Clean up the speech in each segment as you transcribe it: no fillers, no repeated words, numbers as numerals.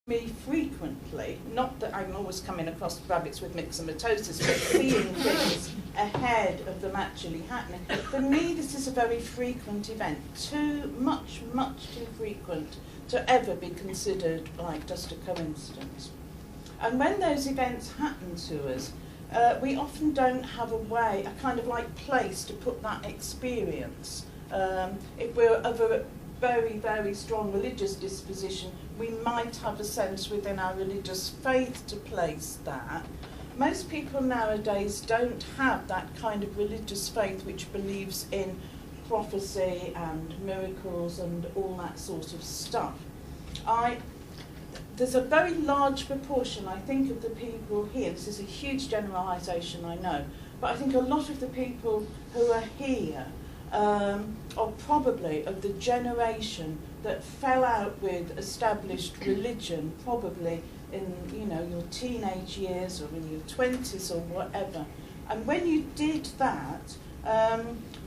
me frequently, not that I'm always coming across rabbits with myxomatosis, but seeing things ahead of them actually happening. For me, this is a very frequent event, much too frequent to ever be considered like just a coincidence. And when those events happen to us, we often don't have a way, a kind of like place to put that experience. If we're of a very strong religious disposition, we might have a sense within our religious faith to place that. Most people nowadays don't have that kind of religious faith which believes in prophecy and miracles and all that sort of stuff. There's a very large proportion, I think, of the people here, this is a huge generalisation, I know, but I think a lot of the people who are here are probably of the generation that fell out with established religion, probably in your teenage years or in your 20s or whatever. And when you did that,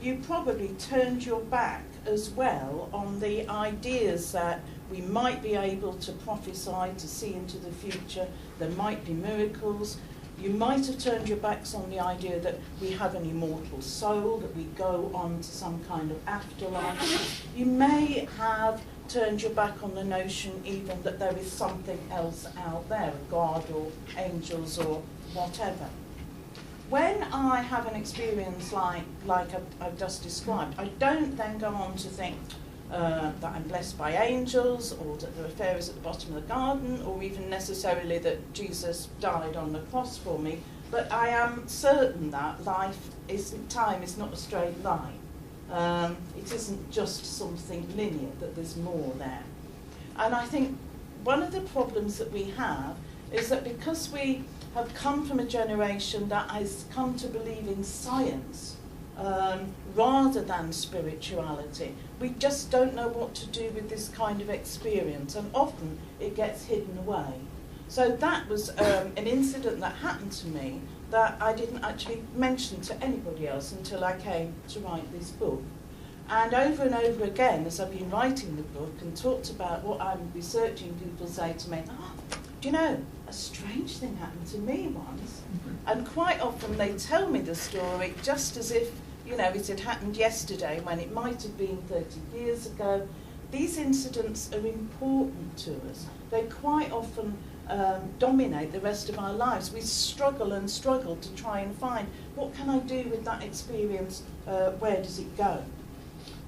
you probably turned your back as well on the ideas that we might be able to prophesy, to see into the future, there might be miracles. You might have turned your backs on the idea that we have an immortal soul, that we go on to some kind of afterlife. You may have turned your back on the notion even that there is something else out there, a God or angels or whatever. When I have an experience like I've just described, I don't then go on to think that I'm blessed by angels, or that there are fairies at the bottom of the garden, or even necessarily that Jesus died on the cross for me, but I am certain that time is not a straight line. It isn't just something linear, that there's more there. And I think one of the problems that we have is that because we have come from a generation that has come to believe in science rather than spirituality, we just don't know what to do with this kind of experience, and often it gets hidden away. So that was an incident that happened to me that I didn't actually mention to anybody else until I came to write this book. And over again, as I've been writing the book and talked about what I'm researching, people say to me, do you know, a strange thing happened to me once. And quite often they tell me the story just as if, it had happened yesterday when it might have been 30 years ago. These incidents are important to us. They quite often dominate the rest of our lives. We struggle to try and find, what can I do with that experience? Where does it go?